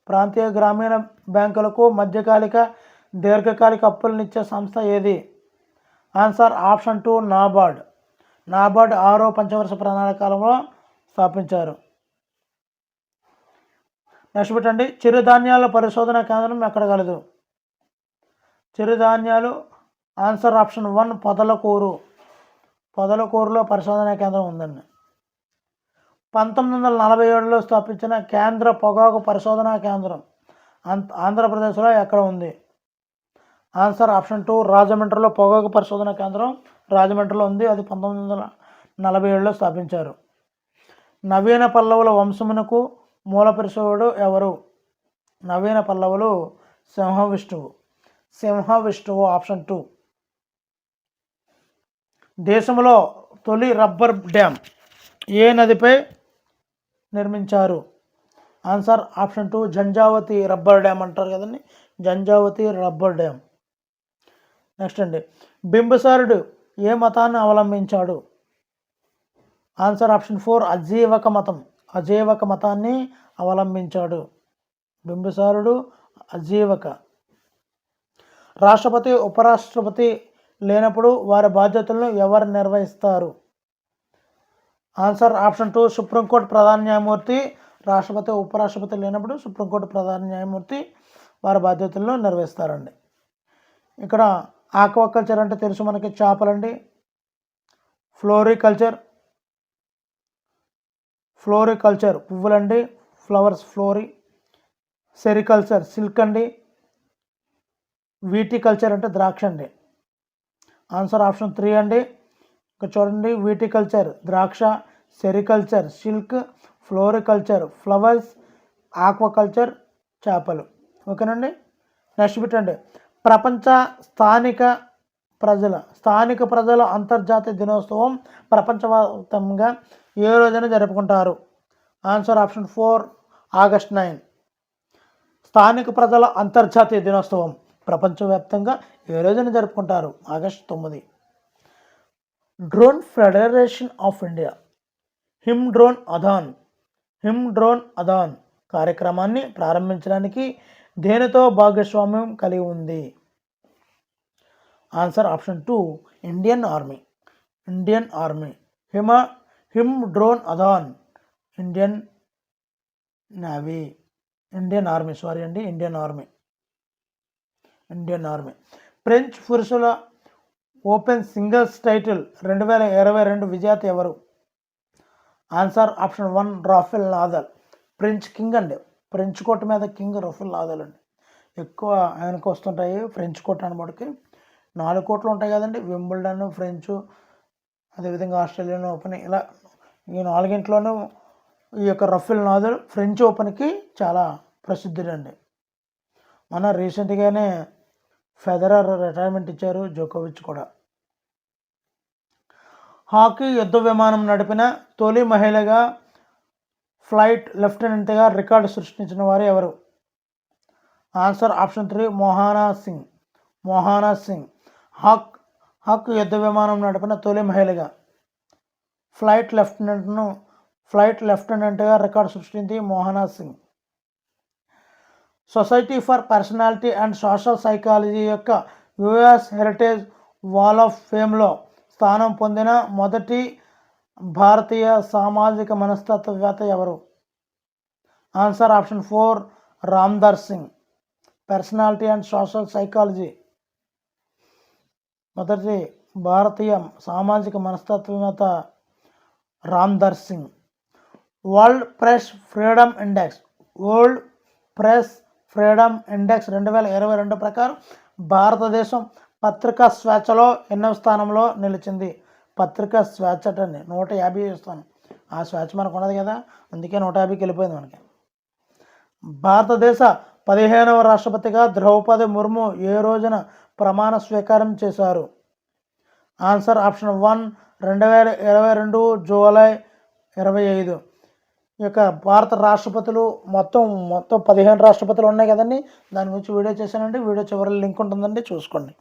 S1: ప్రాంతీయ గ్రామీణ బ్యాంకులకు మధ్యకాలిక, దీర్ఘకాలిక అప్పులను ఇచ్చే సంస్థ ఏది? Answer option 2 NABARD. 6వ పంచవర్ష ప్రణాళిక కాలంలో స్థాపించారు. నెక్స్ట్ పెట్టండి, చిరుధాన్యాల పరిశోధన కేంద్రం ఎక్కడ కలదు? చిరుధాన్యాలు ఆన్సర్ ఆప్షన్ 1 పొదలకూరులో పరిశోధనా కేంద్రం ఉందండి. 1947లో స్థాపించిన కేంద్ర పొగాకు పరిశోధనా కేంద్రం ఆంధ్రప్రదేశ్లో ఎక్కడ ఉంది? ఆన్సర్ ఆప్షన్ 2 రాజమండ్రిలో పొగాకు పరిశోధనా కేంద్రం రాజమండ్రిలో ఉంది. అది 1947లో స్థాపించారు. నవీన పల్లవుల వంశమునకు మూల పురుషుడు ఎవరు? నవీన పల్లవులు సింహవిష్ణువు, ఆప్షన్ 2. దేశంలో తొలి రబ్బర్ డ్యామ్ ఏ నదిపై నిర్మించారు? Answer option 2 Janjhavathi rubber dam అంటారు కదండి, జంజావతి రబ్బర్ డ్యామ్. నెక్స్ట్ అండి, బింబిసారుడు ఏ మతాన్ని అవలంబించాడు? ఆన్సర్ ఆప్షన్ 4 అజీవక మతాన్ని అవలంబించాడు. బింబిసారుడు అజీవక. రాష్ట్రపతి, ఉపరాష్ట్రపతి లేనప్పుడు వారి బాధ్యతలను ఎవరు నిర్వహిస్తారు? ఆన్సర్ ఆప్షన్ 2 సుప్రీంకోర్టు ప్రధాన న్యాయమూర్తి. రాష్ట్రపతి ఉపరాష్ట్రపతి లేనప్పుడు సుప్రీంకోర్టు ప్రధాన న్యాయమూర్తి వారి బాధ్యతలను నిర్వహిస్తారండి. ఇక్కడ ఆక్వాకల్చర్ అంటే తెలుసు మనకి, చేపలండి. ఫ్లోరికల్చర్ పువ్వులండి, ఫ్లవర్స్ ఫ్లోరీ. సెరికల్చర్ సిల్క్ అండి. వీటికల్చర్ అంటే ద్రాక్ష అండి. ఆన్సర్ ఆప్షన్ 3 అండి. ఇక్కడ చూడండి, వీటికల్చర్ ద్రాక్ష, sericulture silk, floriculture flowers, aquaculture చేపలు. ఓకేనండి. నెక్స్ట్ బిట్ అండి, ప్రపంచ స్థానిక ప్రజల అంతర్జాతీయ దినోత్సవం ప్రపంచవ్యాప్తంగా ఏ రోజున జరుపుకుంటారు? Answer option 4 August 9. స్థానిక ప్రజల అంతర్జాతీయ దినోత్సవం ప్రపంచవ్యాప్తంగా ఏ రోజున జరుపుకుంటారు? August 9. Drone federation of India Him drone అదాన్ కార్యక్రమాన్ని ప్రారంభించడానికి దేనితో భాగస్వామ్యం కలిగి ఉంది? Answer option 2 Indian army. Him drone అదాన్ ఇండియన్ ఆర్మీ. ఫ్రెంచ్ పురుషుల ఓపెన్ సింగిల్స్ టైటిల్ 2022 విజేత ఎవరు? Answer option 1 Rafael Nadal. French king అండి. ఫ్రెంచ్ కోర్టు మీద కింగ్ రాఫెల్ నాదల్ అండి. ఎక్కువ ఆయనకు వస్తుంటాయి ఫ్రెంచ్ కోర్టు అనమాటకి. 4 కోట్లు ఉంటాయి కదండి, వింబుల్డన్, ఫ్రెంచ్, అదేవిధంగా ఆస్ట్రేలియన్ ఓపెన్, ఇలా ఈ 4గింట్లోనూ ఈ యొక్క రాఫెల్ నాదల్ ఫ్రెంచ్ ఓపెన్కి చాలా ప్రసిద్ధుడండి. మన రీసెంట్గానే ఫెదరర్ రిటైర్మెంట్ ఇచ్చారు, జోకోవిచ్ కూడా. హాకీ యుద్ధ విమానం నడిపిన తొలి మహిళగా ఫ్లైట్ లెఫ్టినెంట్గా రికార్డు సృష్టించిన వారు ఎవరు? Answer option 3 Mohana Singh. Hawk యుద్ధ విమానం నడిపిన తొలి మహిళగా ఫ్లైట్ లెఫ్టినెంట్గా రికార్డు సృష్టించి Mohana Singh. Society for personality and social psychology యొక్క యుఎస్ హెరిటేజ్ వాల్ ఆఫ్ ఫేమ్లో స్థానం పొందిన మొదటి భారతీయ సామాజిక మనస్తత్వవేత్త ఎవరు? Answer option 4 Ramdar Singh. Personality and social psychology మొదటి భారతీయ సామాజిక మనస్తత్వవేత్త Ramdar Singh. World press freedom index 2022 ప్రకారం భారతదేశం పత్రికా స్వేచ్ఛలో ఎన్నవ స్థానంలో నిలిచింది? పత్రికా స్వేచ్ఛ అండి 150 స్థానం. ఆ స్వేచ్ఛ మనకు ఉన్నది కదా, అందుకే 150కి వెళ్ళిపోయింది మనకి. భారతదేశ 15వ రాష్ట్రపతిగా ద్రౌపది ముర్ము ఏ రోజున ప్రమాణ స్వీకారం చేశారు? Answer option 1 2022 July 25. ఈ యొక్క భారత రాష్ట్రపతులు మొత్తం 15 రాష్ట్రపతులు ఉన్నాయి కదండి, దాని గురించి వీడియో చేశానండి. వీడియో చివరిలో లింక్ ఉంటుందండి, చూసుకోండి.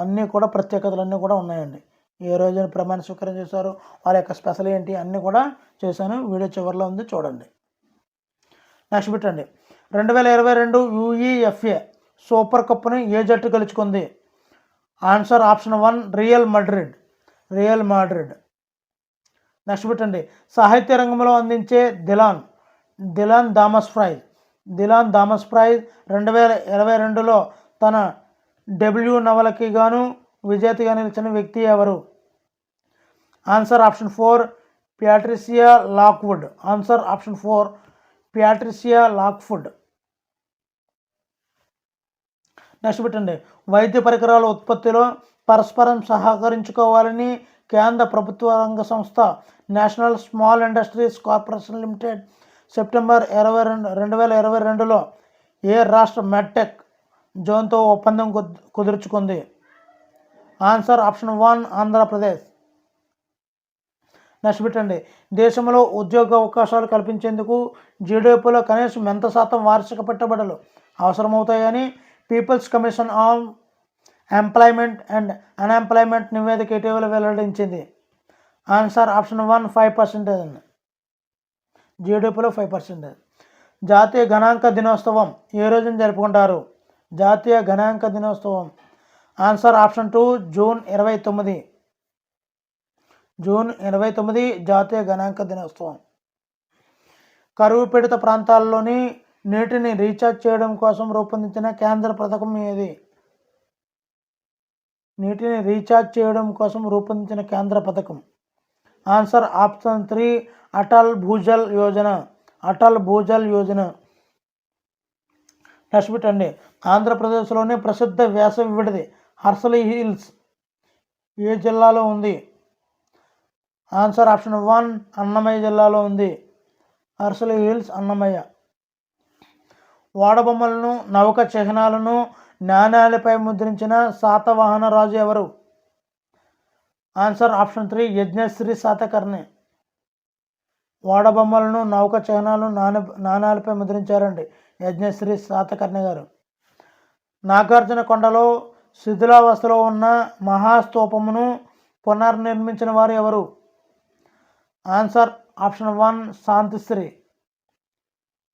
S1: అన్నీ కూడా ప్రత్యేకతలు అన్నీ కూడా ఉన్నాయండి. ఏ రోజున ప్రమాణ స్వీకారం చేశారు, వాళ్ళ యొక్క స్పెషల్ ఏంటి అన్నీ కూడా చేశాను. వీడియో చివరిలో ఉంది, చూడండి. నెక్స్ట్ బిట్ అండి, 2022 యూఈఎఫ్ఏ సూపర్ కప్ని ఏ జట్టు గెలుచుకుంది? Answer option 1 real Madrid. Next bit అండి, సాహిత్య రంగంలో అందించే దిలాన్ థామస్ ప్రైజ్ 2022లో తన డెబ్యూ నవలకి గాను విజేతగా నిలిచిన వ్యక్తి ఎవరు? Answer option 4 Patricia Lockwood. Next bit అండి, వైద్య పరికరాల ఉత్పత్తిలో పరస్పరం సహకరించుకోవాలని కేంద్ర ప్రభుత్వ రంగ సంస్థ National Small Industries Corporation Limited September 2022లో ఏ రాష్ట్ర మెడ్టెక్ జోన్తో ఒప్పందం కుదుర్చుకుంది? Answer option 1 Andhra Pradesh. Next bit అండి, దేశంలో ఉద్యోగ అవకాశాలు కల్పించేందుకు జీడీపీలో కనీసం ఎంత శాతం వార్షిక పెట్టుబడులు అవసరమవుతాయని people's commission on employment and unemployment నివేదిక ఇటీవల వెల్లడించింది? ఆన్సర్ ఆప్షన్ 1 5% అండి. జీడీపీలో 5%. జాతీయ గణాంక దినోత్సవం ఏ రోజున జరుపుకుంటారు? జాతీయ గణాంక దినోత్సవం ఆన్సర్ ఆప్షన్ 2 జూన్ 29. జూన్ 29 జాతీయ గణాంక దినోత్సవం. కరువు పీడిత ప్రాంతాల్లోని నీటిని రీఛార్జ్ చేయడం కోసం రూపొందించిన కేంద్ర పథకం ఏది? నీటిని రీఛార్జ్ చేయడం కోసం రూపొందించిన కేంద్ర పథకం. Answer option 3 Atal Bhujal Yojana. Atal Bhujal Yojana. Next bit అండి. ఆంధ్రప్రదేశ్లోని ప్రసిద్ధ వేసవి విడిది హర్సలీ హిల్స్ ఏ జిల్లాలో ఉంది? ఆన్సర్ ఆప్షన్ 1 అన్నమయ్య జిల్లాలో ఉంది. హర్సలీ హిల్స్ అన్నమయ్య. వాడబొమ్మలను నౌక చిహ్నాలను నాణ్యాలపై ముద్రించిన శాతవాహన రాజు ఎవరు? Answer option 3 Yajnashri Satakarni. వాడబొమ్మలను నౌక చిహ్నాలను నాణ్యాలపై ముద్రించారండి యజ్ఞశ్రీ శాతకర్ణి గారు. నాగార్జున కొండలో శిథిలావస్థలో ఉన్న మహాస్తూపమును పునర్నిర్మించిన వారు ఎవరు? Answer option 1 Shantisri.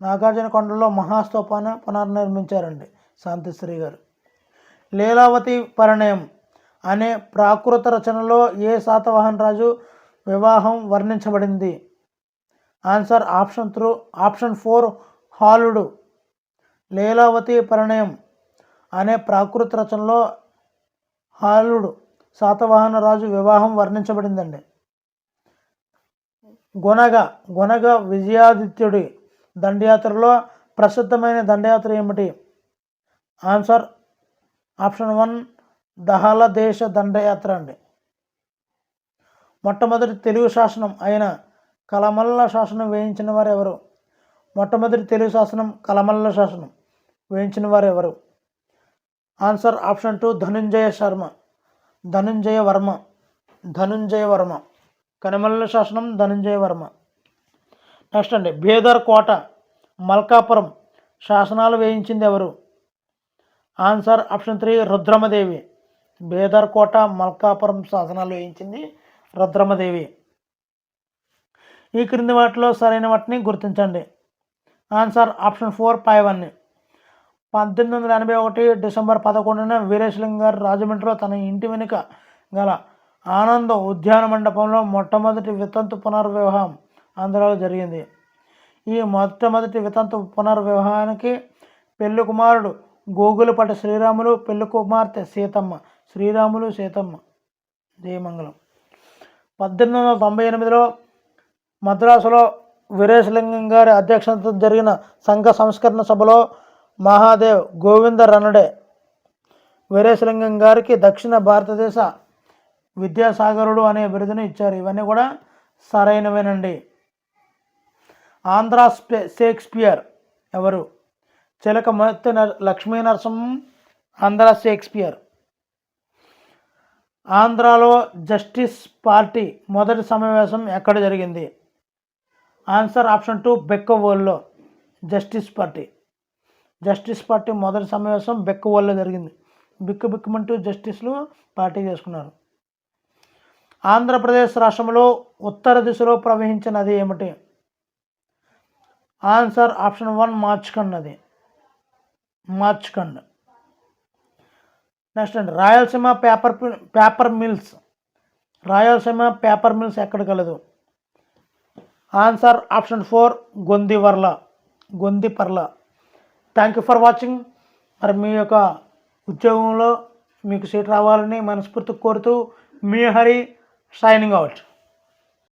S1: నాగార్జున కొండలో మహాస్తూపాన్ని పునర్నిర్మించారండి శాంతిశ్రీ గారు. లీలావతి పరిణయం అనే ప్రాకృత రచనలో ఏ శాతవాహన రాజు వివాహం వర్ణించబడింది? ఆన్సర్ ఆప్షన్ 4 హాలుడు. లీలావతి పరిణయం అనే ప్రాకృత రచనలో హాలుడు శాతవాహన రాజు వివాహం వర్ణించబడిందండి. గుణగ విజయాదిత్యుడి దండయాత్రలో ప్రసిద్ధమైన దండయాత్ర ఏమిటి? ఆన్సర్ ఆప్షన్ 1 దహల దేశ దండయాత్ర అండి. మొట్టమొదటి తెలుగు శాసనం అయిన కలమల్ల శాసనం వేయించిన వారు ఎవరు? మొట్టమొదటి తెలుగు శాసనం కలమల్ల శాసనం వేయించిన వారు ఎవరు? Answer option 2 Dhananjaya Varma. కనమల్ల శాసనం ధనుంజయ వర్మ. నెక్స్ట్ అండి. బేదర్ కోట మల్కాపురం శాసనాలు వేయించింది ఎవరు? Answer option 3 Rudramadevi. బేదర్ కోట మల్కాపురం శాసనాలు వేయించింది రుద్రమదేవి. ఈ క్రింది వాటిలో సరైన వాటిని గుర్తించండి. ఆన్సర్ ఆప్షన్ 4 పైవన్నీ. 1881 డిసెంబర్ 11న వీరేశలింగం గారు రాజమండ్రిలో తన ఇంటి వెనుక గల ఆనంద ఉద్యాన మండపంలో మొట్టమొదటి వితంతు పునర్వివాహం ఆంధ్రాలో జరిగింది. ఈ మొట్టమొదటి వితంతు పునర్వివాహానికి పెళ్లి కుమారుడు గోగులపాటి శ్రీరాములు, పెళ్లి కుమార్తె సీతమ్మ. శ్రీరాములు సీతమ్మ. జయమంగళం. 1898లో మద్రాసులో వీరేశలింగం గారి అధ్యక్షతతో జరిగిన సంఘ సంస్కరణ సభలో మహాదేవ్ గోవింద రనడే వీరేశలింగం గారికి దక్షిణ భారతదేశ విద్యాసాగరుడు అనే బిరుదును ఇచ్చారు. ఇవన్నీ కూడా సరైనవేనండి. ఆంధ్ర షేక్స్పియర్ ఎవరు? చిలకమర్తి లక్ష్మీ నరసింహం ఆంధ్ర షేక్స్పియర్. ఆంధ్రాలో జస్టిస్ పార్టీ మొదటి సమావేశం ఎక్కడ జరిగింది? Answer option 2 బెక్కవోలులో. జస్టిస్ పార్టీ మొదటి సమావేశం బెక్కవోలులో జరిగింది. బిక్కుమంటూ జస్టిస్లు పార్టీ చేసుకున్నారు. ఆంధ్రప్రదేశ్ రాష్ట్రంలో ఉత్తర దిశలో ప్రవహించిన నది ఏమిటి? ఆన్సర్ ఆప్షన్ 1 మార్చ్కండ్ నది. నెక్స్ట్ అండి. రాయలసీమ పేపర్ మిల్స్ ఎక్కడ కలదు? Answer option 4 Gondiparla. Thank you for watching. మరి మీ యొక్క ఉద్యోగంలో మీకు సీట్ రావాలని మనస్ఫూర్తిగా కోరుతూ మీ హరి సైనింగ్ అవుట్.